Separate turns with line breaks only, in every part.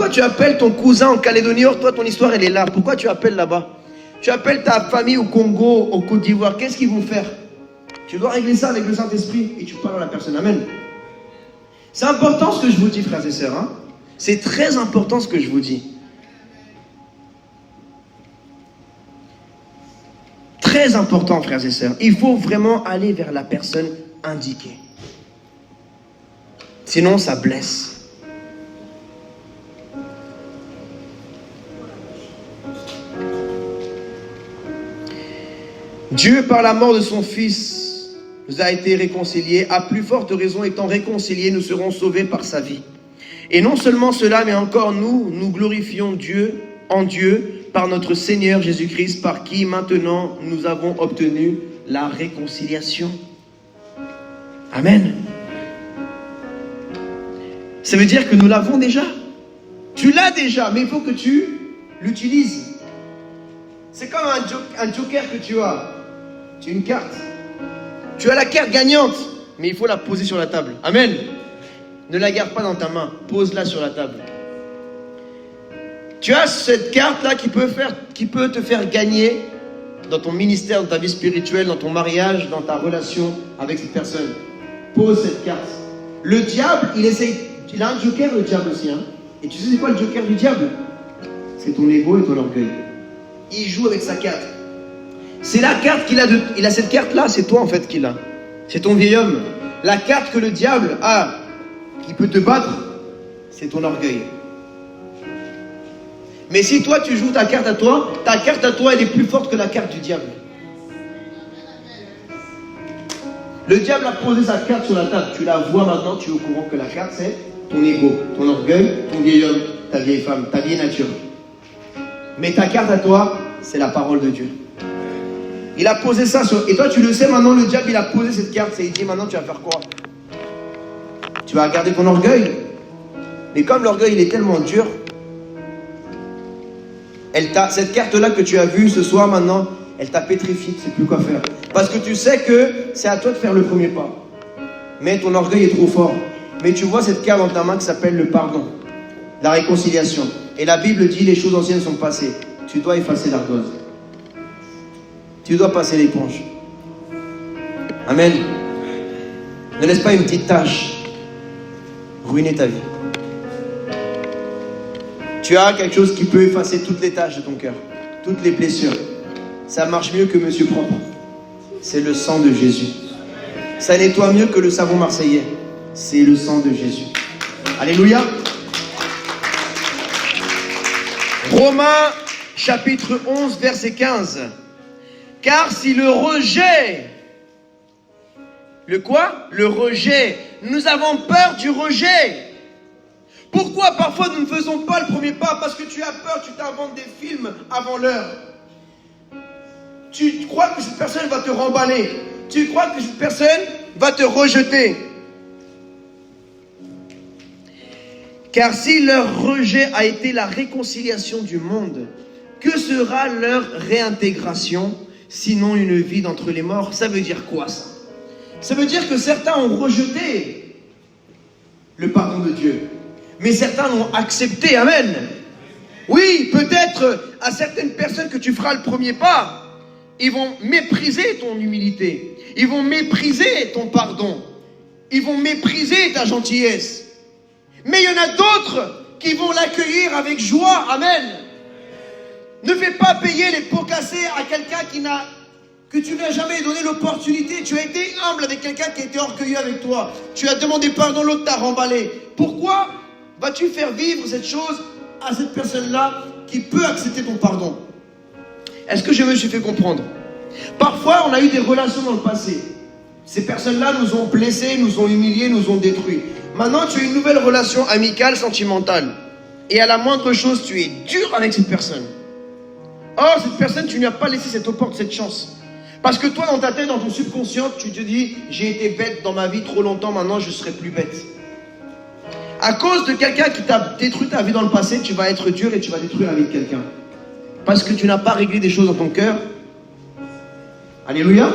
Pourquoi tu appelles ton cousin en Calédonie? Or, toi, ton histoire, elle est là. Pourquoi tu appelles là-bas? Tu appelles ta famille au Congo, au Côte d'Ivoire. Qu'est-ce qu'ils vont faire? Tu dois régler ça avec le Saint-Esprit et tu parles à la personne. Amen. C'est important ce que je vous dis, frères et sœurs. Hein? C'est très important ce que je vous dis. Très important, frères et sœurs. Il faut vraiment aller vers la personne indiquée. Sinon, ça blesse. Dieu, par la mort de son Fils, nous a été réconciliés. À plus forte raison, étant réconciliés, nous serons sauvés par sa vie. Et non seulement cela, mais encore nous glorifions Dieu, en Dieu, par notre Seigneur Jésus-Christ, par qui maintenant nous avons obtenu la réconciliation. Amen. Ça veut dire que nous l'avons déjà. Tu l'as déjà, mais il faut que tu l'utilises. C'est comme un joker que tu as. Tu as une carte. Tu as la carte gagnante, mais il faut la poser sur la table. Amen. Ne la garde pas dans ta main. Pose-la sur la table. Tu as cette carte-là qui peut te faire gagner dans ton ministère, dans ta vie spirituelle, dans ton mariage, dans ta relation avec cette personne. Pose cette carte. Le diable, il a un joker, le diable aussi. Hein. Et tu sais c'est quoi le joker du diable? C'est ton ego et ton orgueil. Il joue avec sa carte. C'est la carte qu'il a. Il a cette carte-là, c'est toi en fait qu'il a. C'est ton vieil homme. La carte que le diable a, qui peut te battre, c'est ton orgueil. Mais si toi tu joues ta carte à toi, elle est plus forte que la carte du diable. Le diable a posé sa carte sur la table. Tu la vois maintenant, tu es au courant que la carte c'est ton ego, ton orgueil, ton vieil homme, ta vieille femme, ta vieille nature. Mais ta carte à toi, c'est la parole de Dieu. Il a posé ça sur... Et toi tu le sais maintenant, le diable il a posé cette carte. Et il dit maintenant tu vas faire quoi? Tu vas garder ton orgueil. Mais comme l'orgueil il est tellement dur, cette carte-là que tu as vue ce soir maintenant, elle t'a pétrifié, tu ne sais plus quoi faire. Parce que tu sais que c'est à toi de faire le premier pas. Mais ton orgueil est trop fort. Mais tu vois cette carte dans ta main qui s'appelle le pardon, la réconciliation. Et la Bible dit les choses anciennes sont passées. Tu dois effacer l'ardoise. Tu dois passer l'éponge. Amen. Ne laisse pas une petite tâche ruiner ta vie. Tu as quelque chose qui peut effacer toutes les taches de ton cœur, toutes les blessures. Ça marche mieux que Monsieur Propre. C'est le sang de Jésus. Ça nettoie mieux que le savon marseillais. C'est le sang de Jésus. Alléluia. Romains chapitre 11 verset 15. Car si le rejet, le quoi? Le rejet. Nous avons peur du rejet. Pourquoi parfois nous ne faisons pas le premier pas? Parce que tu as peur, tu t'inventes des films avant l'heure. Tu crois que cette personne va te remballer. Tu crois que cette personne va te rejeter. Car si leur rejet a été la réconciliation du monde, que sera leur réintégration, sinon une vie d'entre les morts? Ça veut dire quoi ça? Ça veut dire que certains ont rejeté le pardon de Dieu. Mais certains l'ont accepté, amen. Oui, peut-être à certaines personnes que tu feras le premier pas, ils vont mépriser ton humilité. Ils vont mépriser ton pardon. Ils vont mépriser ta gentillesse. Mais il y en a d'autres qui vont l'accueillir avec joie, amen. Ne fais pas payer les pots cassés à quelqu'un que tu n'as jamais donné l'opportunité. Tu as été humble avec quelqu'un qui était orgueilleux avec toi. Tu as demandé pardon, l'autre t'a remballé. Pourquoi vas-tu faire vivre cette chose à cette personne-là qui peut accepter ton pardon? Est-ce que je me suis fait comprendre? Parfois, on a eu des relations dans le passé. Ces personnes-là nous ont blessés, nous ont humiliés, nous ont détruits. Maintenant, tu as une nouvelle relation amicale, sentimentale. Et à la moindre chose, tu es dur avec cette personne. Or, cette personne, tu ne lui as pas laissé cette chance. Parce que toi, dans ta tête, dans ton subconscient, tu te dis, j'ai été bête dans ma vie trop longtemps, maintenant je ne serai plus bête. À cause de quelqu'un qui t'a détruit ta vie dans le passé, tu vas être dur et tu vas détruire la vie de quelqu'un. Parce que tu n'as pas réglé des choses dans ton cœur. Alléluia.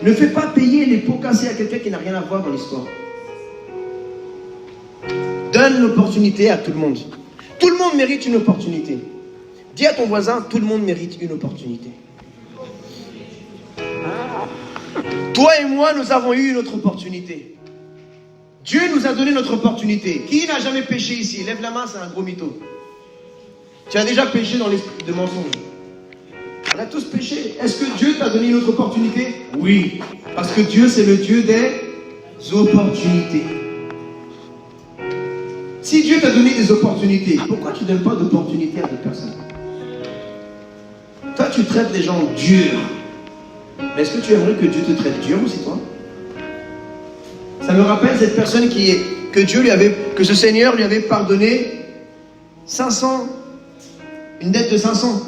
Ne fais pas payer les pots cassés à quelqu'un qui n'a rien à voir dans l'histoire. donne l'opportunité à tout le monde. Tout le monde mérite une opportunité. Dis à ton voisin, tout le monde mérite une opportunité. Toi et moi, nous avons eu notre opportunité. Dieu nous a donné notre opportunité. Qui n'a jamais péché ici? Lève la main, c'est un gros mytho. Tu as déjà péché dans l'esprit de mensonge. On a tous péché. Est-ce que Dieu t'a donné une autre opportunité? Oui. Parce que Dieu, c'est le Dieu des opportunités. Si Dieu t'a donné des opportunités, pourquoi tu ne donnes pas d'opportunités à d'autres personnes? Toi, tu traites les gens durs. Mais est-ce que tu aimerais que Dieu te traite dur aussi, toi? Ça me rappelle cette personne que ce Seigneur lui avait pardonné 500, une dette de 500.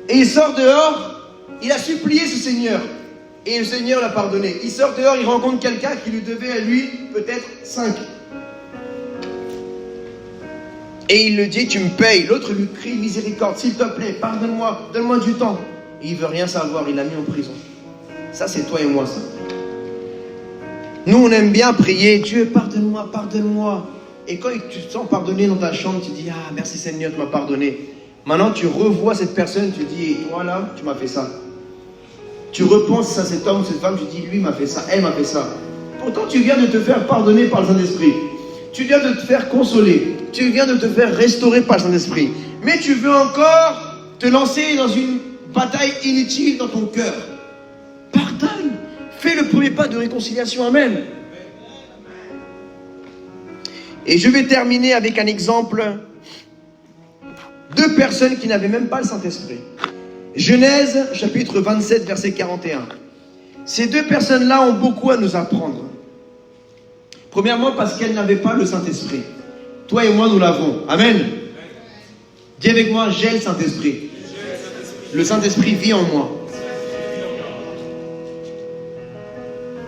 Et il sort dehors, il a supplié ce Seigneur. Et le Seigneur l'a pardonné. Il sort dehors, il rencontre quelqu'un qui lui devait à lui peut-être 5. Et il le dit, tu me payes. L'autre lui crie, miséricorde, s'il te plaît, pardonne-moi, donne-moi du temps. Et il ne veut rien savoir, il l'a mis en prison. Ça, c'est toi et moi, ça. Nous, on aime bien prier, Dieu, pardonne-moi, pardonne-moi. Et quand tu te sens pardonné dans ta chambre, tu dis, ah, merci Seigneur, tu m'as pardonné. Maintenant, tu revois cette personne, tu dis, et toi là, tu m'as fait ça. Tu repenses à cet homme, cette femme, tu dis, lui m'a fait ça, elle m'a fait ça. Pourtant, tu viens de te faire pardonner par le Saint-Esprit. Tu viens de te faire consoler. Tu viens de te faire restaurer par le Saint-Esprit. Mais tu veux encore te lancer dans une bataille inutile dans ton cœur. Pardonne. Fais le premier pas de réconciliation. Amen. Et je vais terminer avec un exemple. 2 personnes qui n'avaient même pas le Saint-Esprit. Genèse, chapitre 27, verset 41. Ces 2 personnes-là ont beaucoup à nous apprendre. Premièrement, parce qu'elles n'avaient pas le Saint-Esprit. Toi et moi, nous l'avons. Amen. Dis avec moi, j'ai le Saint-Esprit. Le Saint-Esprit vit en moi.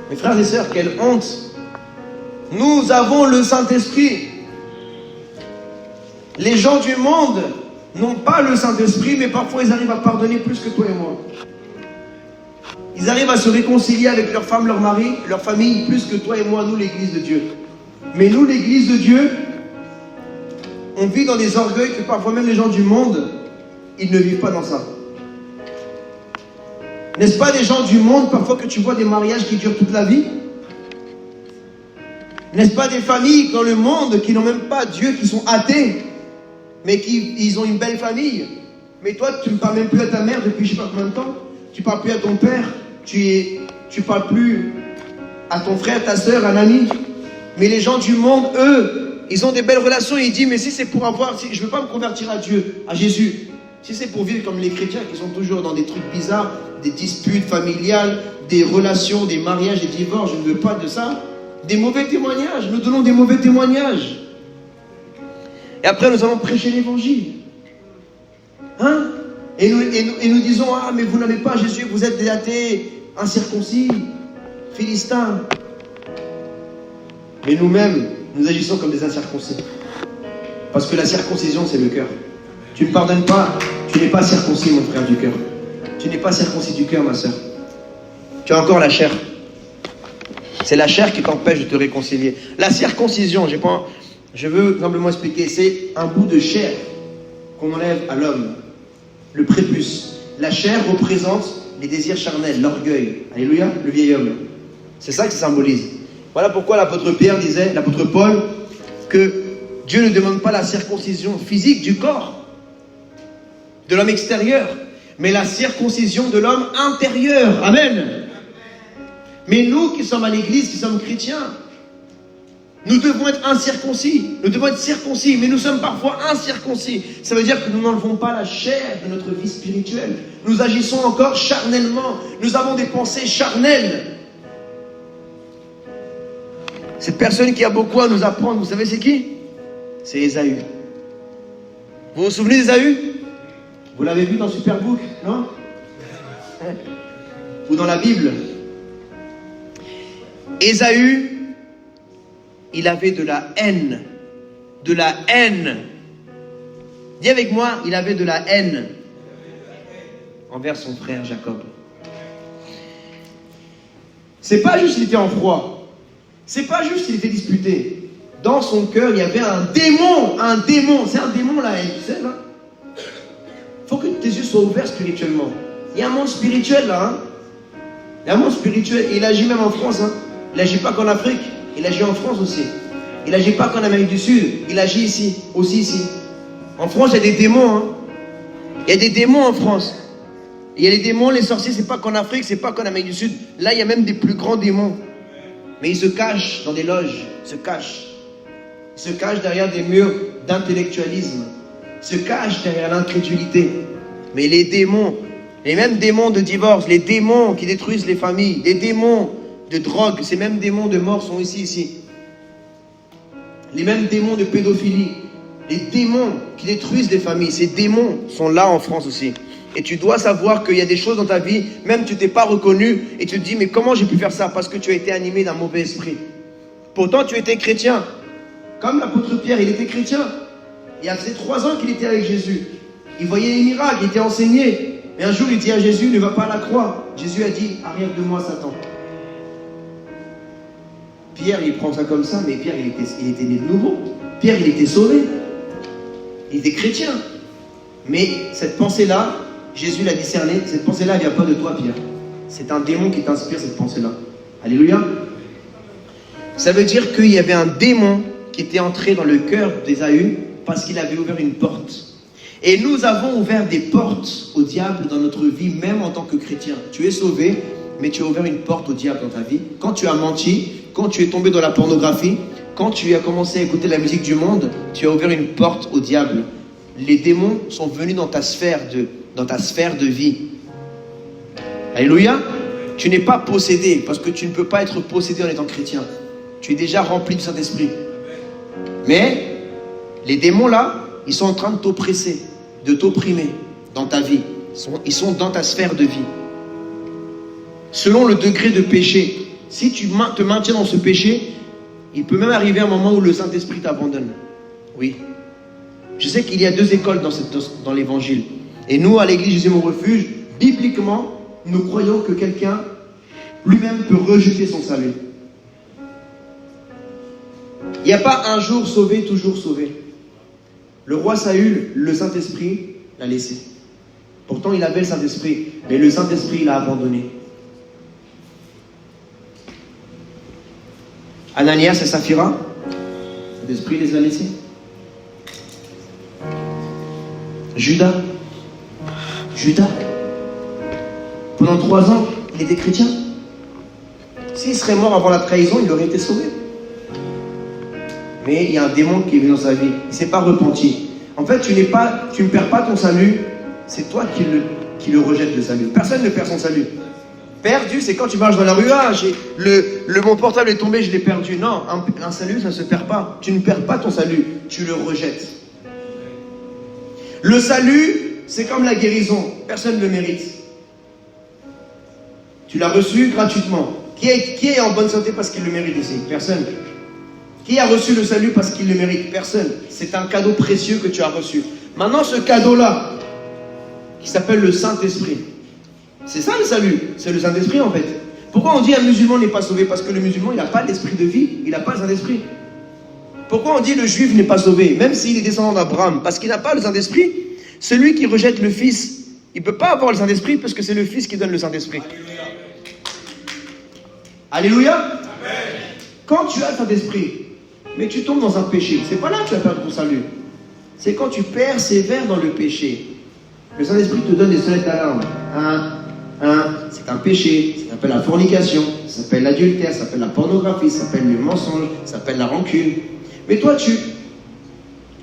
Mes frères et sœurs, quelle honte. Nous avons le Saint-Esprit. Les gens du monde n'ont pas le Saint-Esprit, mais parfois ils arrivent à pardonner plus que toi et moi. Ils arrivent à se réconcilier avec leur femme, leur mari, leur famille, plus que toi et moi, nous, l'Église de Dieu. Mais nous, l'Église de Dieu, on vit dans des orgueils que parfois même les gens du monde, ils ne vivent pas dans ça. N'est-ce pas des gens du monde, parfois que tu vois des mariages qui durent toute la vie? N'est-ce pas des familles dans le monde qui n'ont même pas Dieu, qui sont athées, mais ils ont une belle famille? Mais toi, tu ne parles même plus à ta mère depuis je ne sais pas combien de temps. Tu ne parles plus à ton père. Tu ne parles plus à ton frère, ta soeur, un ami. Mais les gens du monde, eux, ils ont des belles relations. Et ils disent, mais si c'est pour je ne veux pas me convertir à Dieu, à Jésus. Si c'est pour vivre comme les chrétiens qui sont toujours dans des trucs bizarres, des disputes familiales, des relations, des mariages, des divorces, je ne veux pas de ça. Des mauvais témoignages. Nous donnons des mauvais témoignages. Et après, nous allons prêcher l'évangile. Hein? Et nous disons, ah, mais vous n'avez pas Jésus, vous êtes des athées, incirconcis, philistins. Mais nous-mêmes, nous agissons comme des incirconcis. Parce que la circoncision, c'est le cœur. Tu ne pardonnes pas, tu n'es pas circoncis, mon frère du cœur. Tu n'es pas circoncis du cœur, ma soeur. Tu as encore la chair. C'est la chair qui t'empêche de te réconcilier. La circoncision, je veux simplement expliquer, c'est un bout de chair qu'on enlève à l'homme. Le prépuce. La chair représente les désirs charnels, l'orgueil. Alléluia, le vieil homme. C'est ça que ça symbolise. Voilà pourquoi l'apôtre Pierre disait, l'apôtre Paul, que Dieu ne demande pas la circoncision physique du corps, de l'homme extérieur, mais la circoncision de l'homme intérieur. Amen. Mais nous qui sommes à l'église, qui sommes chrétiens, nous devons être incirconcis. Nous devons être circoncis, mais nous sommes parfois incirconcis. Ça veut dire que nous n'enlevons pas la chair de notre vie spirituelle. Nous agissons encore charnellement. Nous avons des pensées charnelles. Cette personne qui a beaucoup à nous apprendre, vous savez c'est qui? C'est Ésaü. Vous vous souvenez d'Ésaü? Vous l'avez vu dans Superbook, non? Ou dans la Bible? Ésaü, il avait de la haine. De la haine. Dis avec moi, il avait de la haine envers son frère Jacob. C'est pas juste qu'il était en froid. C'est pas juste qu'il était disputé. dans son cœur, il y avait un démon. C'est un démon là, tu sais là. Il faut que tes yeux soient ouverts spirituellement. Il y a un monde spirituel là. Hein? Il y a un monde spirituel. Il agit même en France. Hein? Il n'agit pas qu'en Afrique. Il agit en France aussi. Il n'agit pas qu'en Amérique du Sud. Il agit ici, aussi ici. En France, il y a des démons. Hein? Il y a des démons en France. Il y a les démons, les sorciers, c'est pas qu'en Afrique, c'est pas qu'en Amérique du Sud. Là, il y a même des plus grands démons. Mais ils se cachent dans des loges. Ils se cachent. Ils se cachent derrière des murs d'intellectualisme. Ils se cachent derrière l'incrédulité. Mais les démons, les mêmes démons de divorce, les démons qui détruisent les familles, les démons de drogue, ces mêmes démons de mort sont ici. Les mêmes démons de pédophilie, les démons qui détruisent les familles, ces démons sont là en France aussi. Et tu dois savoir qu'il y a des choses dans ta vie, même tu t'es pas reconnu, et tu te dis, mais comment j'ai pu faire ça? Parce que tu as été animé d'un mauvais esprit. Pourtant, tu étais chrétien. Comme l'apôtre Pierre, il était chrétien. Il faisait 3 ans qu'il était avec Jésus. Il voyait les miracles, il était enseigné. Et un jour, il dit à Jésus, ne va pas à la croix. Jésus a dit, arrière de moi, Satan. Pierre, il prend ça comme ça, mais Pierre, il était né de nouveau. Pierre, il était sauvé. Il était chrétien. Mais cette pensée-là, Jésus l'a discerné, cette pensée-là, elle ne vient pas de toi, Pierre. C'est un démon qui t'inspire cette pensée-là. Alléluia. Ça veut dire qu'il y avait un démon qui était entré dans le cœur d'Ésaü parce qu'il avait ouvert une porte. Et nous avons ouvert des portes au diable dans notre vie, même en tant que chrétien. Tu es sauvé, mais tu as ouvert une porte au diable dans ta vie. Quand tu as menti, quand tu es tombé dans la pornographie, quand tu as commencé à écouter la musique du monde, tu as ouvert une porte au diable. Les démons sont venus dans ta sphère de vie. Alléluia. Tu n'es pas possédé, parce que tu ne peux pas être possédé en étant chrétien. Tu es déjà rempli du Saint-Esprit. Mais les démons là, ils sont en train de t'oppresser, de t'opprimer dans ta vie. Ils sont dans ta sphère de vie. Selon le degré de péché, si tu te maintiens dans ce péché, il peut même arriver un moment où le Saint-Esprit t'abandonne. Oui. Je sais qu'il y a 2 écoles dans l'évangile. Et nous, à l'église Jésus mon refuge, bibliquement, nous croyons que quelqu'un lui-même peut rejeter son salut. Il n'y a pas un jour sauvé, toujours sauvé. Le roi Saül, le Saint-Esprit, l'a laissé. Pourtant, il avait le Saint-Esprit, mais le Saint-Esprit l'a abandonné. Ananias et Saphira, l'Esprit les a laissés. Judas, pendant 3 ans, il était chrétien. S'il serait mort avant la trahison, il aurait été sauvé. Mais il y a un démon qui est venu dans sa vie. Il ne s'est pas repenti. En fait, tu ne perds pas ton salut. C'est toi qui le rejette, le salut. Personne ne perd son salut. Perdu, c'est quand tu marches dans la rue. Ah, mon portable est tombé, je l'ai perdu. Non, un salut, ça ne se perd pas. Tu ne perds pas ton salut. Tu le rejettes. Le salut, c'est comme la guérison. Personne ne le mérite. Tu l'as reçu gratuitement. Qui est en bonne santé parce qu'il le mérite ici? Personne. Qui a reçu le salut parce qu'il le mérite? Personne. C'est un cadeau précieux que tu as reçu. Maintenant, ce cadeau-là, qui s'appelle le Saint-Esprit, c'est ça le salut. C'est le Saint-Esprit en fait. Pourquoi on dit un musulman n'est pas sauvé? Parce que le musulman, il n'a pas l'esprit de vie, il n'a pas le Saint-Esprit. Pourquoi on dit le juif n'est pas sauvé, même s'il est descendant d'Abraham? Parce qu'il n'a pas le Saint-Esprit. Celui qui rejette le Fils, il ne peut pas avoir le Saint-Esprit parce que c'est le Fils qui donne le Saint-Esprit. Alléluia. Amen. Quand tu as le Saint-Esprit, mais tu tombes dans un péché, c'est pas là que tu vas perdre ton salut. C'est quand tu persévères dans le péché. Le Saint-Esprit te donne des sonnettes d'alarme. C'est un péché, ça s'appelle la fornication, ça s'appelle l'adultère, ça s'appelle la pornographie, ça s'appelle le mensonge, ça s'appelle la rancune. Mais toi,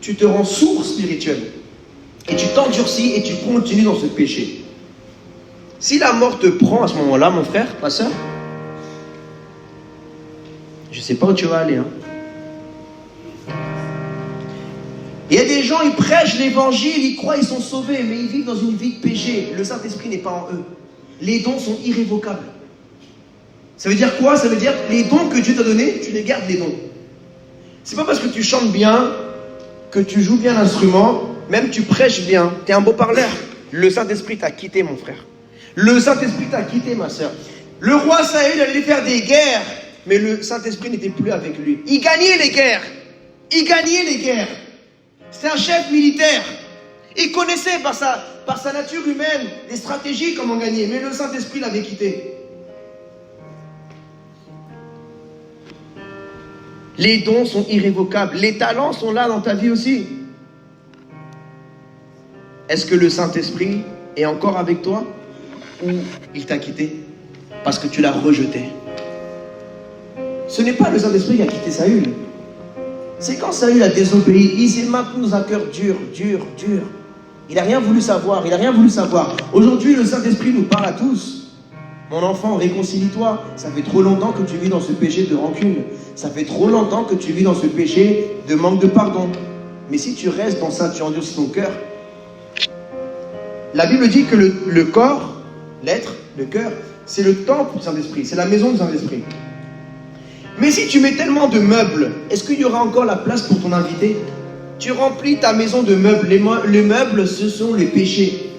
tu te rends sourd spirituel. Et tu t'endurcis et tu continues dans ce péché. Si la mort te prend à ce moment-là, mon frère, ma soeur, je ne sais pas où tu vas aller. Hein. Il y a des gens, ils prêchent l'évangile, ils croient, ils sont sauvés, mais ils vivent dans une vie de péché. Le Saint-Esprit n'est pas en eux. Les dons sont irrévocables. Ça veut dire quoi? Ça veut dire que les dons que Dieu t'a donnés, tu les gardes, les dons. C'est pas parce que tu chantes bien, que tu joues bien l'instrument, même tu prêches bien, tu es un beau parleur. Le Saint-Esprit t'a quitté, mon frère. Le Saint-Esprit t'a quitté, ma soeur. Le roi Saül allait faire des guerres, mais le Saint-Esprit n'était plus avec lui. Il gagnait les guerres, Il gagnait les guerres. C'est un chef militaire. Il connaissait par sa nature humaine des stratégies comment gagner. Mais le Saint-Esprit l'avait quitté. Les dons sont irrévocables. Les talents sont là dans ta vie aussi. Est-ce que le Saint-Esprit est encore avec toi ou il t'a quitté parce que tu l'as rejeté? Ce n'est pas le Saint-Esprit qui a quitté Saül. C'est quand Saül a désobéi, il s'est maintenu dans un cœur dur. Il n'a rien voulu savoir, Aujourd'hui, le Saint-Esprit nous parle à tous. Mon enfant, réconcilie-toi. Ça fait trop longtemps que tu vis dans ce péché de rancune. Ça fait trop longtemps que tu vis dans ce péché de manque de pardon. Mais si tu restes dans ça, tu endurcis ton cœur. La Bible dit que le corps, l'être, le cœur, c'est le temple du Saint-Esprit, c'est la maison du Saint-Esprit. Mais si tu mets tellement de meubles, est-ce qu'il y aura encore la place pour ton invité? Tu remplis ta maison de meubles. Les meubles, ce sont les péchés.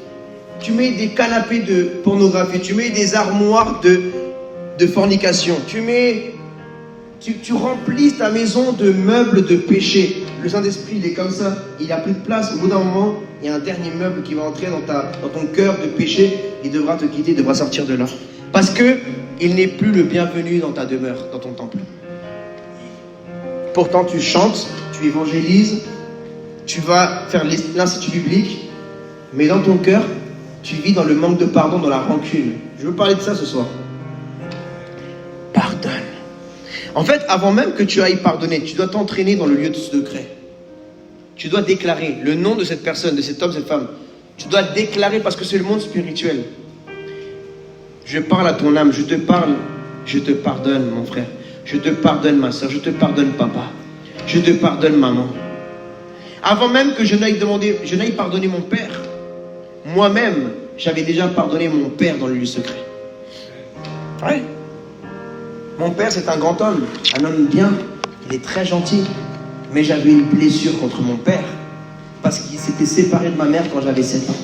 Tu mets des canapés de pornographie, tu mets des armoires de fornication, tu remplis ta maison de meubles de péché. Le Saint-Esprit, il est comme ça, il n'a plus de place. Au bout d'un moment, il y a un dernier meuble qui va entrer dans ton cœur de péché. Il devra te quitter, il devra sortir de là. Parce qu'il n'est plus le bienvenu dans ta demeure, dans ton temple. Pourtant, tu chantes, tu évangélises, tu vas faire l'institut biblique, mais dans ton cœur, tu vis dans le manque de pardon, dans la rancune. Je veux parler de ça ce soir. Pardonne. En fait, avant même que tu ailles pardonner, tu dois t'entraîner dans le lieu de secret. Tu dois déclarer le nom de cette personne, de cet homme, cette femme. Tu dois déclarer parce que c'est le monde spirituel. Je parle à ton âme, je te parle, je te pardonne mon frère. Je te pardonne ma soeur, je te pardonne papa. Je te pardonne maman. Avant même que je n'aille pardonner mon père, moi-même, j'avais déjà pardonné mon père dans le lieu secret. Ouais. Mon père, c'est un grand homme, un homme bien, il est très gentil. Mais j'avais une blessure contre mon père parce qu'il s'était séparé de ma mère quand j'avais 7 ans.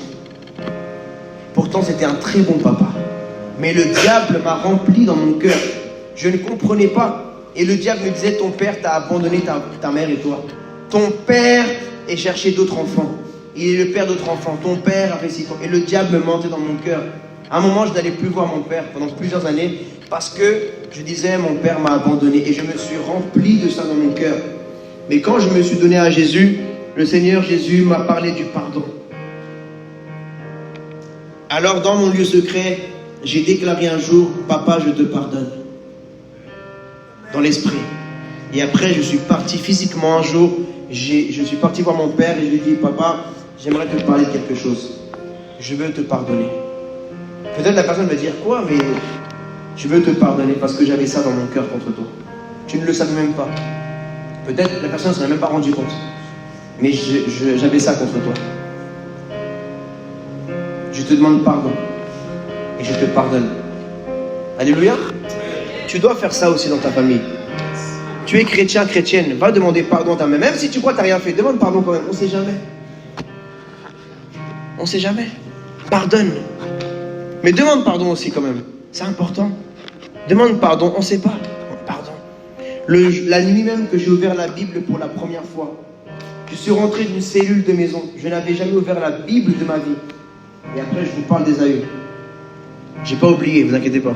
Pourtant, c'était un très bon papa. Mais le diable m'a rempli dans mon cœur. Je ne comprenais pas. Et le diable me disait, ton père t'a abandonné ta mère et toi. Ton père est cherché d'autres enfants. Il est le père d'autres enfants. Ton père a fait ci. Et le diable me mentait dans mon cœur. À un moment, je n'allais plus voir mon père pendant plusieurs années parce que je disais, mon père m'a abandonné. Et je me suis rempli de ça dans mon cœur. Mais quand je me suis donné à Jésus, le Seigneur Jésus m'a parlé du pardon. Alors dans mon lieu secret, j'ai déclaré un jour, papa, je te pardonne. Dans l'esprit. Et après, je suis parti physiquement un jour, je suis parti voir mon père et je lui ai dit, papa, j'aimerais te parler de quelque chose. Je veux te pardonner. Peut-être la personne va dire, quoi, mais je veux te pardonner parce que j'avais ça dans mon cœur contre toi. Tu ne le savais même pas. Peut-être la personne ne s'en est même pas rendu compte. Mais j'avais ça contre toi. Je te demande pardon. Et je te pardonne. Alléluia. Tu dois faire ça aussi dans ta famille. Tu es chrétien, chrétienne. Va demander pardon à ta mère. Même si tu crois que tu n'as rien fait, demande pardon quand même. On ne sait jamais. On ne sait jamais. Pardonne. Mais demande pardon aussi quand même. C'est important. Demande pardon. On ne sait pas. Pardon. La nuit même que j'ai ouvert la Bible pour la première fois, je suis rentré d'une cellule de maison. Je n'avais jamais ouvert la Bible de ma vie. Et après, je vous parle d'Ésaü. J'ai pas oublié, vous inquiétez pas.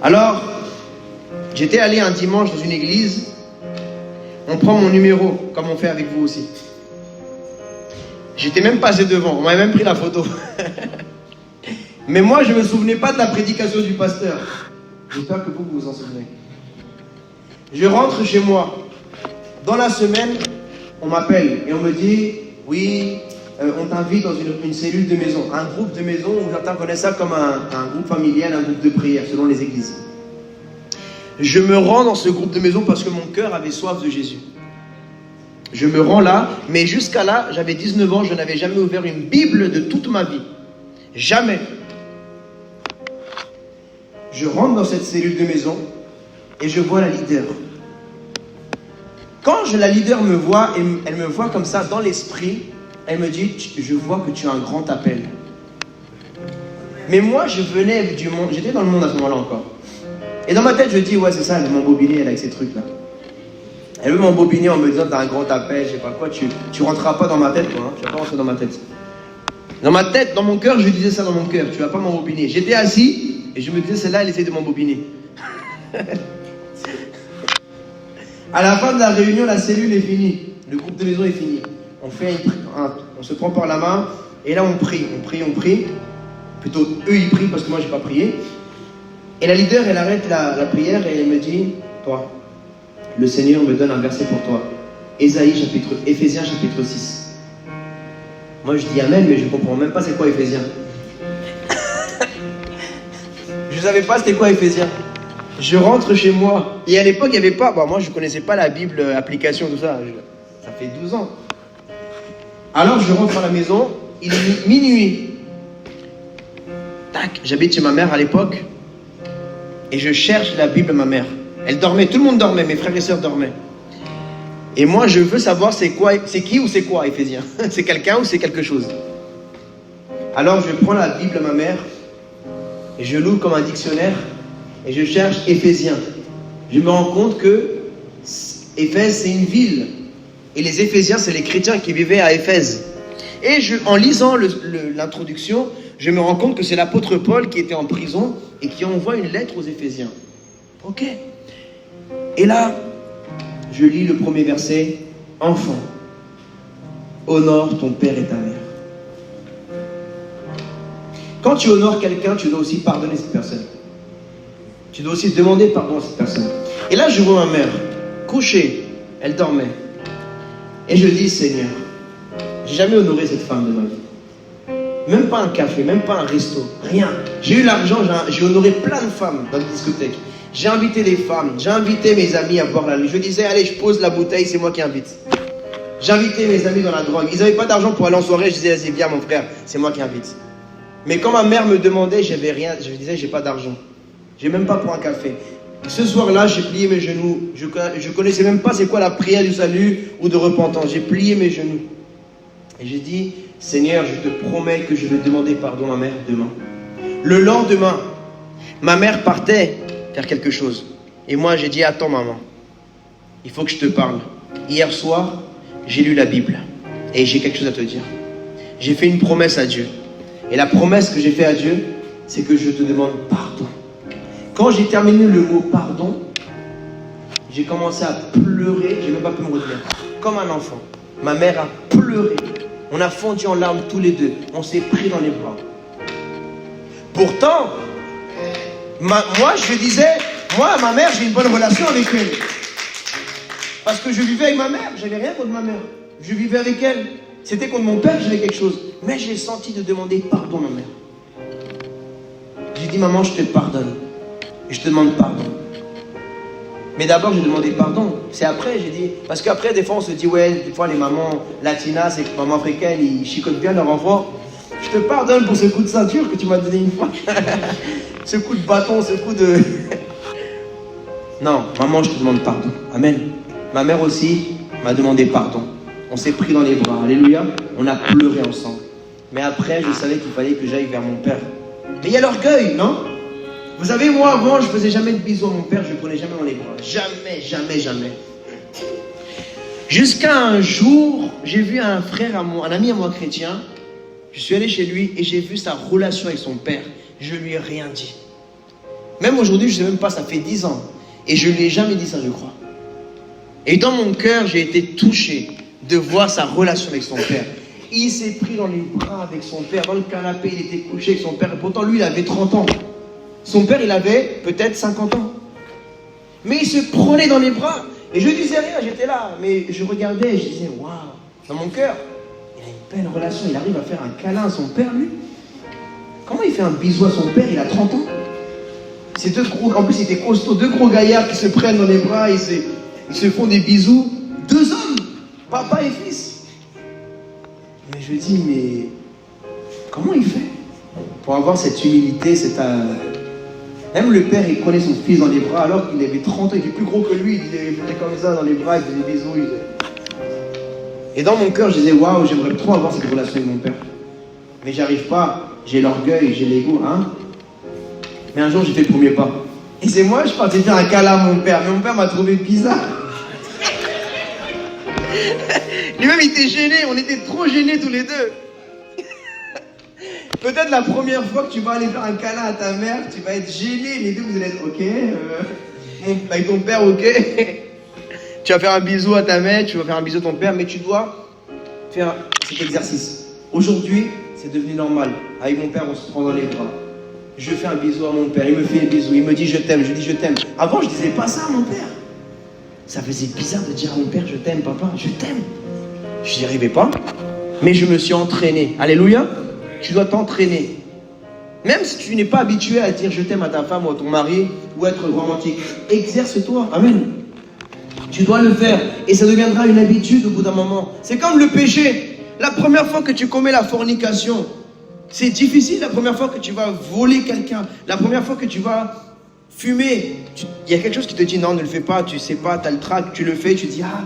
Alors, j'étais allé un dimanche dans une église. On prend mon numéro, comme on fait avec vous aussi. J'étais même passé devant, on m'avait même pris la photo. Mais moi, je ne me souvenais pas de la prédication du pasteur. J'espère que vous vous en souvenez. Je rentre chez moi. Dans la semaine, on m'appelle et on me dit, oui, on t'invite dans une cellule de maison, un groupe de maison où certains connaissent ça comme un groupe familial, un groupe de prière, selon les églises. Je me rends dans ce groupe de maison parce que mon cœur avait soif de Jésus. Je me rends là, mais jusqu'à là, j'avais 19 ans, je n'avais jamais ouvert une Bible de toute ma vie. Jamais. Je rentre dans cette cellule de maison et je vois la leader. Quand la leader me voit, elle me voit comme ça dans l'esprit, elle me dit, je vois que tu as un grand appel. Mais moi, je venais du monde, j'étais dans le monde à ce moment-là encore. Et dans ma tête, je dis, ouais, c'est ça, elle m'a mobilisé avec ces trucs-là. Elle veut m'embobiner en me disant t'as un grand appel, je sais pas quoi, tu rentreras pas dans ma tête, toi, hein, tu vas pas rentrer dans ma tête. Dans ma tête, dans mon cœur, je disais ça dans mon cœur, tu vas pas m'embobiner. J'étais assis et je me disais celle-là, elle essaie de m'embobiner. À la fin de la réunion, la cellule est finie, le groupe de maison est fini. On se prend par la main et là on prie. Plutôt eux ils prient parce que moi j'ai pas prié. Et la leader elle arrête la prière et elle me dit, toi, le Seigneur me donne un verset pour toi. Éphésiens chapitre 6. Moi je dis amen, mais je comprends même pas c'est quoi Éphésiens. Je savais pas c'était quoi Éphésiens. Je rentre chez moi. Et à l'époque il n'y avait pas, moi je connaissais pas la Bible, application, tout ça. Ça fait 12 ans. Alors je rentre à la maison, il est minuit. Tac, j'habite chez ma mère à l'époque. Et je cherche la Bible à ma mère. Elle dormait, tout le monde dormait, mes frères et sœurs dormaient. Et moi, je veux savoir c'est qui ou c'est quoi, Éphésiens. C'est quelqu'un ou c'est quelque chose. Alors, je prends la Bible à ma mère et je l'ouvre comme un dictionnaire et je cherche Éphésiens. Je me rends compte que Éphèse, c'est une ville. Et les Éphésiens, c'est les chrétiens qui vivaient à Éphèse. Et en lisant l'introduction, je me rends compte que c'est l'apôtre Paul qui était en prison et qui envoie une lettre aux Éphésiens. Ok. Et là, je lis le premier verset. Enfant, honore ton père et ta mère. Quand tu honores quelqu'un, tu dois aussi pardonner cette personne. Tu dois aussi demander pardon à cette personne. Et là, je vois ma mère, couchée, elle dormait. Et je dis, Seigneur, j'ai jamais honoré cette femme de ma vie. Même pas un café, même pas un resto, rien. J'ai eu l'argent, j'ai honoré plein de femmes dans les discothèques. J'ai invité les femmes, j'ai invité mes amis à boire la nuit. Je disais, allez, je pose la bouteille, c'est moi qui invite. J'invitais mes amis dans la drogue. Ils n'avaient pas d'argent pour aller en soirée, je disais, vas-y, viens mon frère, c'est moi qui invite. Mais quand ma mère me demandait, j'avais rien, je disais, j'ai pas d'argent. J'ai même pas pour un café. Ce soir-là, j'ai plié mes genoux. Je connaissais même pas c'est quoi la prière du salut ou de repentance. J'ai plié mes genoux. Et j'ai dit, Seigneur, je te promets que je vais demander pardon à ma mère demain. Le lendemain, ma mère partait faire quelque chose. Et moi, j'ai dit, attends maman, il faut que je te parle. Hier soir, j'ai lu la Bible. Et j'ai quelque chose à te dire. J'ai fait une promesse à Dieu. Et la promesse que j'ai faite à Dieu, c'est que je te demande pardon. Quand j'ai terminé le mot pardon, j'ai commencé à pleurer, j'ai même pas pu me retenir, comme un enfant. Ma mère a pleuré. On a fondu en larmes tous les deux. On s'est pris dans les bras. Pourtant, moi je disais, moi ma mère, j'ai une bonne relation avec elle. Parce que je vivais avec ma mère, j'avais rien contre ma mère. Je vivais avec elle. C'était contre mon père que j'avais quelque chose. Mais j'ai senti de demander pardon à ma mère. J'ai dit, maman, je te pardonne. Et je te demande pardon. Mais d'abord, j'ai demandé pardon. C'est après, j'ai dit... Parce qu'après, des fois, on se dit, ouais, des fois, les mamans latinas et les mamans africaines, ils chicotent bien leurs enfants. Je te pardonne pour ce coup de ceinture que tu m'as donné une fois. Ce coup de bâton, ce coup de... Non, maman, je te demande pardon. Amen. Ma mère aussi m'a demandé pardon. On s'est pris dans les bras. Alléluia. On a pleuré ensemble. Mais après, je savais qu'il fallait que j'aille vers mon père. Mais il y a l'orgueil, non? Vous savez, moi, avant, je faisais jamais de bisous à mon père. Je ne le prenais jamais dans les bras. Jamais, jamais, jamais. Jusqu'à un jour, j'ai vu un frère à moi, un ami à moi chrétien. Je suis allé chez lui et j'ai vu sa relation avec son père. Je lui ai rien dit. Même aujourd'hui, je ne sais même pas, ça fait 10 ans. Et je ne lui ai jamais dit ça, je crois. Et dans mon cœur, j'ai été touché de voir sa relation avec son père. Il s'est pris dans les bras avec son père, dans le canapé, il était couché avec son père. Et pourtant, lui, il avait 30 ans. Son père, il avait peut-être 50 ans. Mais il se prenait dans les bras. Et je disais rien, j'étais là. Mais je regardais et je disais, waouh, dans mon cœur, il a une belle relation. Il arrive à faire un câlin à son père, lui. Comment il fait un bisou à son père? Il a 30 ans. Ces deux gros, en plus, il était costaud. Deux gros gaillards qui se prennent dans les bras. Ils se font des bisous. Deux hommes, papa et fils. Mais je dis, mais comment il fait pour avoir cette humilité, Même le père, il prenait son fils dans les bras alors qu'il avait 30 ans, il était plus gros que lui, il était comme ça dans les bras, il faisait des bisous. Et dans mon cœur, je disais, waouh, j'aimerais trop avoir cette relation avec mon père. Mais j'arrive pas, j'ai l'orgueil, j'ai l'ego, hein. Mais un jour, j'ai fait le premier pas. Et c'est moi, je partais faire un câlin à mon père, mais mon père m'a trouvé bizarre. Lui-même, il était gêné. On était trop gênés tous les deux. Peut-être la première fois que tu vas aller faire un câlin à ta mère, tu vas être gêné. Les deux, vous allez être ok. Avec ton père, ok. Tu vas faire un bisou à ta mère, tu vas faire un bisou à ton père, mais tu dois faire cet exercice. Aujourd'hui, c'est devenu normal. Avec mon père, on se prend dans les bras. Je fais un bisou à mon père, il me fait un bisou, il me dit je t'aime, je dis je t'aime. Avant, je disais pas ça à mon père. Ça faisait bizarre de dire à mon père je t'aime, papa, je t'aime. Je n'y arrivais pas, mais je me suis entraîné. Alléluia. Tu dois t'entraîner. Même si tu n'es pas habitué à dire je t'aime à ta femme ou à ton mari, ou être romantique, exerce-toi. Amen. Tu dois le faire et ça deviendra une habitude au bout d'un moment. C'est comme le péché. La première fois que tu commets la fornication, c'est difficile la première fois que tu vas voler quelqu'un. La première fois que tu vas fumer. Il y a quelque chose qui te dit non, ne le fais pas, tu sais pas, tu as le trac, tu le fais, tu dis ah,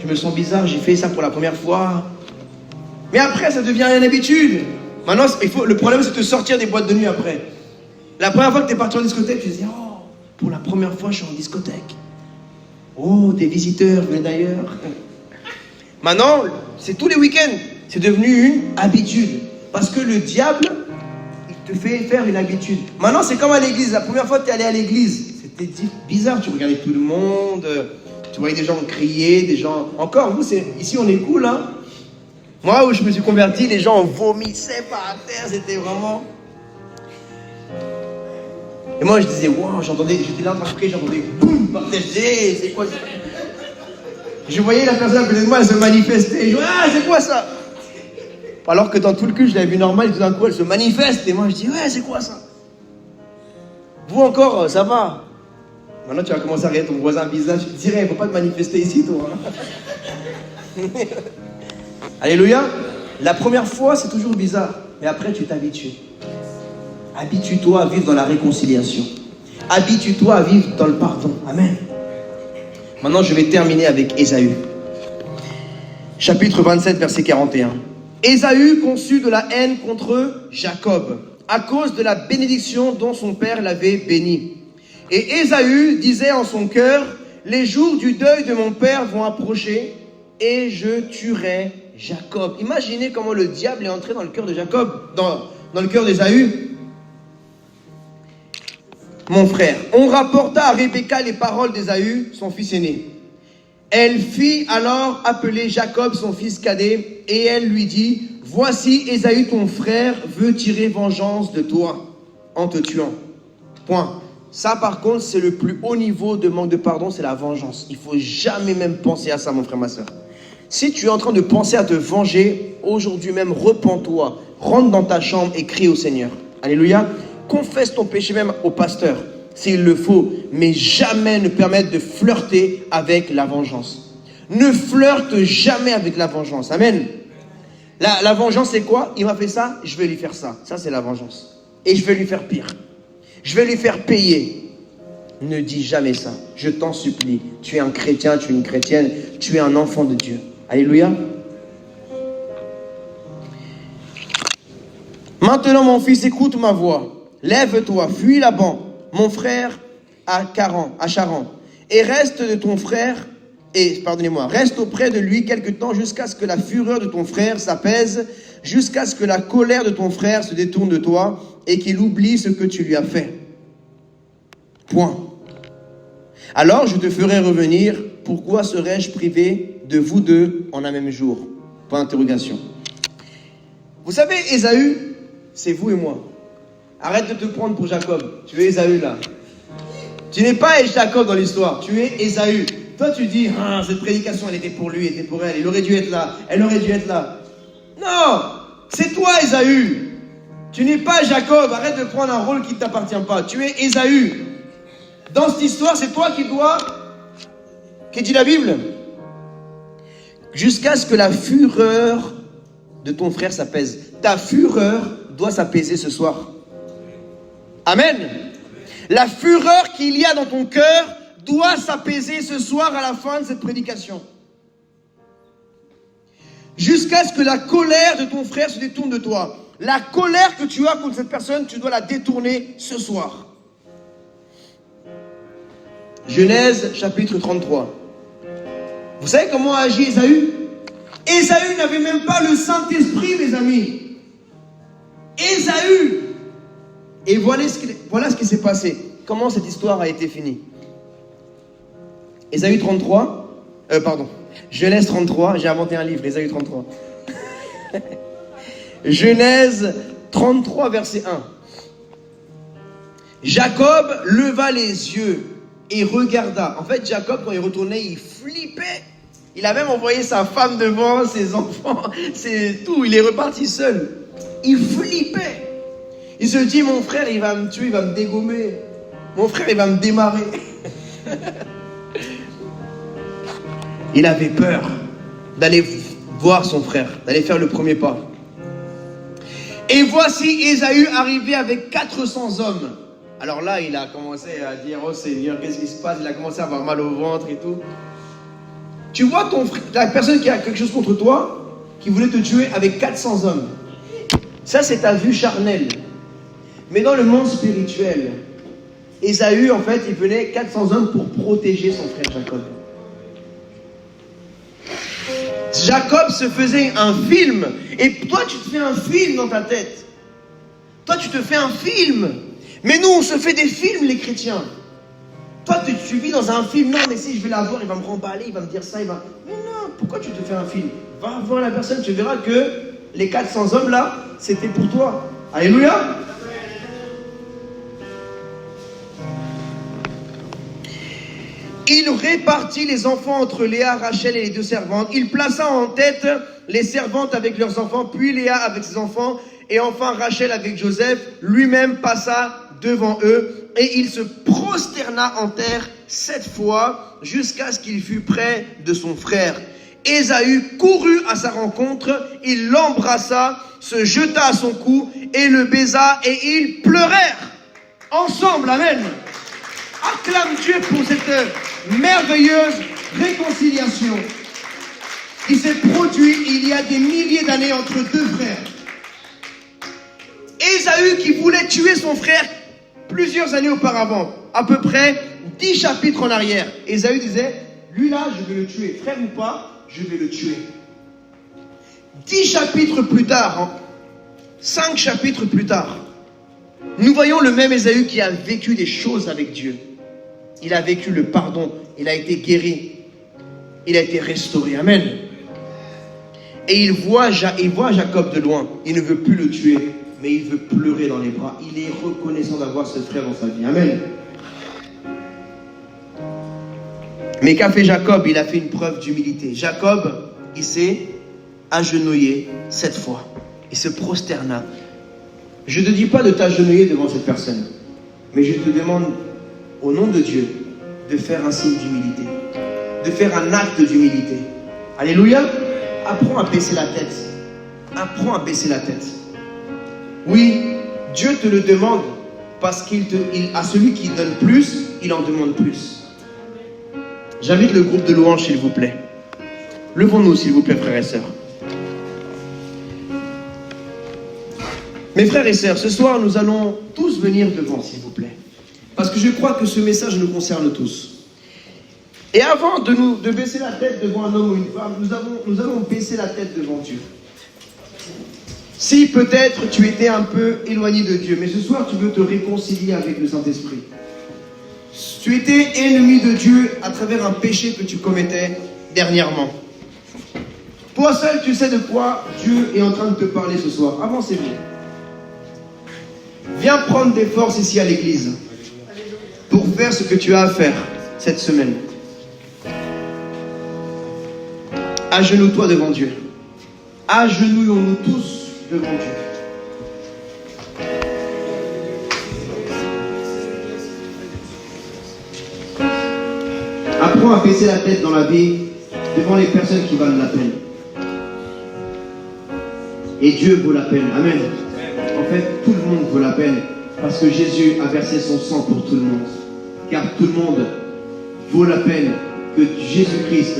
je me sens bizarre, j'ai fait ça pour la première fois. Mais après, ça devient une habitude. Maintenant, le problème, c'est de sortir des boîtes de nuit après. La première fois que tu es parti en discothèque, tu te dis oh, pour la première fois, je suis en discothèque. Oh, des visiteurs viennent d'ailleurs. Maintenant, c'est tous les week-ends. C'est devenu une habitude. Parce que le diable, il te fait faire une habitude. Maintenant, c'est comme à l'église. La première fois que tu es allé à l'église, c'était bizarre. Tu regardais tout le monde. Tu voyais des gens crier, des gens... Encore, vous, ici, on est cool, hein. Moi, où je me suis converti, les gens vomissaient par terre. C'était vraiment... Et moi, je disais, wow, j'étais là en train de prier, j'entendais boum, par terre. C'est quoi ça? Je voyais la personne à côté de moi, elle se manifestait. Je dis, ah, c'est quoi ça? Alors que dans tout le culte, je l'avais vu normal, et tout d'un coup, elle se manifeste. Et moi, je dis, ouais, c'est quoi ça? Vous encore, ça va? Maintenant, tu vas commencer à regarder ton voisin bizarre. Tu te dirais, il ne faut pas te manifester ici, toi. Alléluia. La première fois, c'est toujours bizarre. Mais après, tu t'habitues. Habitue-toi à vivre dans la réconciliation. Habitue-toi à vivre dans le pardon. Amen. Maintenant, je vais terminer avec Ésaü. Chapitre 27, verset 41. Ésaü conçut de la haine contre Jacob, à cause de la bénédiction dont son père l'avait béni. Et Ésaü disait en son cœur, les jours du deuil de mon père vont approcher, et je tuerai Jacob. Imaginez comment le diable est entré dans le cœur de Jacob, dans le cœur d'Ésaü. Mon frère, on rapporta à Rebecca les paroles d'Ésaü, son fils aîné. Elle fit alors appeler Jacob, son fils cadet, et elle lui dit, voici Ésaü ton frère veut tirer vengeance de toi en te tuant. Point. Ça par contre, c'est le plus haut niveau de manque de pardon, c'est la vengeance. Il ne faut jamais même penser à ça, mon frère, ma soeur. Si tu es en train de penser à te venger, aujourd'hui même, repens-toi, rentre dans ta chambre et crie au Seigneur. Alléluia. Confesse ton péché même au pasteur, s'il le faut, mais jamais ne permettre de flirter avec la vengeance. Ne flirte jamais avec la vengeance. Amen. La vengeance, c'est quoi? Il m'a fait ça, je vais lui faire ça. Ça, c'est la vengeance. Et je vais lui faire pire. Je vais lui faire payer. Ne dis jamais ça. Je t'en supplie. Tu es un chrétien, tu es une chrétienne, tu es un enfant de Dieu. Alléluia. Maintenant, mon fils, écoute ma voix. Lève-toi, fuis Laban, mon frère à Charan, et reste auprès de lui quelque temps jusqu'à ce que la fureur de ton frère s'apaise, jusqu'à ce que la colère de ton frère se détourne de toi et qu'il oublie ce que tu lui as fait. Point. Alors je te ferai revenir. Pourquoi serais-je privé de vous deux en un même jour? Point d'interrogation. Vous savez, Ésaü, c'est vous et moi. Arrête de te prendre pour Jacob. Tu es Ésaü là. Tu n'es pas Jacob dans l'histoire. Tu es Ésaü. Toi tu dis, ah, cette prédication elle était pour lui, elle était pour elle. Il aurait dû être là. Elle aurait dû être là. Non, c'est toi Ésaü. Tu n'es pas Jacob. Arrête de prendre un rôle qui ne t'appartient pas. Tu es Ésaü. Dans cette histoire, c'est toi qui dois... Qu'est-ce que dit la Bible? Jusqu'à ce que la fureur de ton frère s'apaise. Ta fureur doit s'apaiser ce soir. Amen. La fureur qu'il y a dans ton cœur doit s'apaiser ce soir à la fin de cette prédication. Jusqu'à ce que la colère de ton frère se détourne de toi. La colère que tu as contre cette personne, tu dois la détourner ce soir. Genèse chapitre 33. Vous savez comment a agi Ésaü? Ésaü n'avait même pas le Saint-Esprit, mes amis. Ésaü. Et voilà ce qui s'est passé. Comment cette histoire a été finie? Ésaü 33, Genèse 33, j'ai inventé un livre, Ésaü 33. Genèse 33, verset 1. Jacob leva les yeux et regarda. En fait, Jacob, quand il retournait, il flippait. Il a même envoyé sa femme devant, ses enfants, c'est tout. Il est reparti seul. Il flippait. Il se dit, mon frère, il va me tuer, il va me dégommer. Mon frère, il va me démarrer. Il avait peur d'aller voir son frère, d'aller faire le premier pas. Et voici Ésaü arrivé avec 400 hommes. Alors là, il a commencé à dire, oh Seigneur, qu'est-ce qui se passe? Il a commencé à avoir mal au ventre et tout. Tu vois ton frère, la personne qui a quelque chose contre toi, qui voulait te tuer avec 400 hommes. Ça, c'est ta vue charnelle. Mais dans le monde spirituel, Ésaü, en fait, il venait 400 hommes pour protéger son frère Jacob. Jacob se faisait un film. Et toi, tu te fais un film dans ta tête. Toi, tu te fais un film. Mais nous, on se fait des films, les chrétiens. Toi, tu vis dans un film. Non, mais si je vais la voir, il va me remballer, il va me dire ça, il va... Mais non, pourquoi tu te fais un film? Va voir la personne, tu verras que les 400 hommes là, c'était pour toi. Alléluia. Il répartit les enfants entre Léa, Rachel et les deux servantes. Il plaça en tête les servantes avec leurs enfants, puis Léa avec ses enfants, et enfin Rachel avec Joseph. Lui-même passa devant eux, et il se prosterna en terre 7 fois, jusqu'à ce qu'il fût près de son frère. Ésaü courut à sa rencontre, il l'embrassa, se jeta à son cou, et le baisa, et ils pleurèrent ensemble. Amen. Acclame Dieu pour cette merveilleuse réconciliation qui s'est produite il y a des milliers d'années entre deux frères. Ésaü qui voulait tuer son frère plusieurs années auparavant, à peu près 10 chapitres en arrière. Ésaü disait, lui là, je vais le tuer, frère ou pas, je vais le tuer. 10 chapitres plus tard, 5 chapitres plus tard, nous voyons le même Ésaü qui a vécu des choses avec Dieu. Il a vécu le pardon, il a été guéri, il a été restauré. Amen. Et il voit Jacob de loin. Il ne veut plus le tuer, mais il veut pleurer dans les bras. Il est reconnaissant d'avoir ce frère dans sa vie. Amen. Mais qu'a fait Jacob? Il a fait une preuve d'humilité. Jacob, il s'est agenouillé 7 fois. Il se prosterna. Je ne te dis pas de t'agenouiller devant cette personne, mais je te demande, au nom de Dieu, de faire un signe d'humilité, de faire un acte d'humilité. Alléluia. Apprends à baisser la tête. Apprends à baisser la tête. Oui, Dieu te le demande parce à celui qui donne plus, il en demande plus. J'invite le groupe de louanges, s'il vous plaît. Levons-nous, s'il vous plaît, frères et sœurs. Mes frères et sœurs, ce soir, nous allons tous venir devant, s'il vous plaît. Parce que je crois que ce message nous concerne tous. Et avant de baisser la tête devant un homme ou une femme, nous allons baisser la tête devant Dieu. Si peut-être tu étais un peu éloigné de Dieu, mais ce soir tu veux te réconcilier avec le Saint-Esprit. Tu étais ennemi de Dieu à travers un péché que tu commettais dernièrement. Toi seul, tu sais de quoi Dieu est en train de te parler ce soir. Avancez-vous. Viens prendre des forces ici à l'église pour faire ce que tu as à faire cette semaine. Agenouille-toi devant Dieu. Agenouillons-nous tous devant Dieu. Apprends à baisser la tête dans la vie devant les personnes qui valent la peine. Et Dieu vaut la peine. Amen. En fait, tout le monde vaut la peine parce que Jésus a versé son sang pour tout le monde. Car tout le monde vaut la peine que Jésus-Christ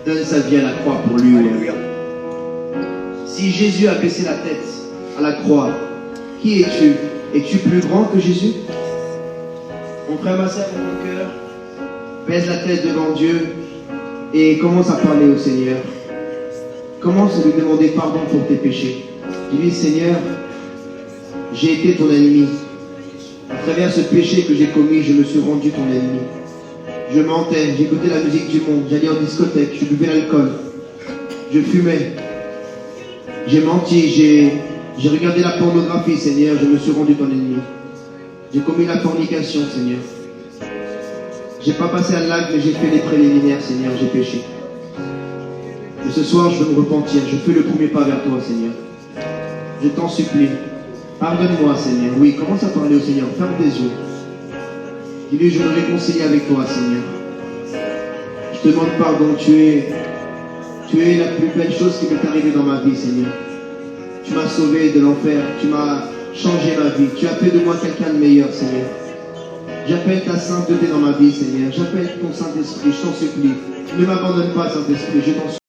donne sa vie à la croix pour lui. Si Jésus a baissé la tête à la croix, qui es-tu? Es-tu plus grand que Jésus? Mon frère, ma sœur, mon cœur, baisse la tête devant Dieu et commence à parler au Seigneur. Commence à lui demander pardon pour tes péchés. Dis-lui, Seigneur, j'ai été ton ennemi. À travers ce péché que j'ai commis, je me suis rendu ton ennemi. Je mentais, j'écoutais la musique du monde, j'allais en discothèque, je buvais l'alcool, je fumais, j'ai menti, j'ai regardé la pornographie, Seigneur, je me suis rendu ton ennemi. J'ai commis la fornication, Seigneur. J'ai pas passé à l'acte, mais j'ai fait les préliminaires, Seigneur, j'ai péché. Et ce soir, je veux me repentir, je fais le premier pas vers toi, Seigneur. Je t'en supplie. Pardonne-moi, Seigneur. Oui, commence à parler au Seigneur. Ferme tes yeux. Dis-lui, je me réconcilie avec toi, Seigneur. Je te demande pardon. Tu es la plus belle chose qui m'est arrivée dans ma vie, Seigneur. Tu m'as sauvé de l'enfer. Tu m'as changé ma vie. Tu as fait de moi quelqu'un de meilleur, Seigneur. J'appelle ta sainteté dans ma vie, Seigneur. J'appelle ton Saint-Esprit. Je t'en supplie. Ne m'abandonne pas, Saint-Esprit. Je t'en supplie.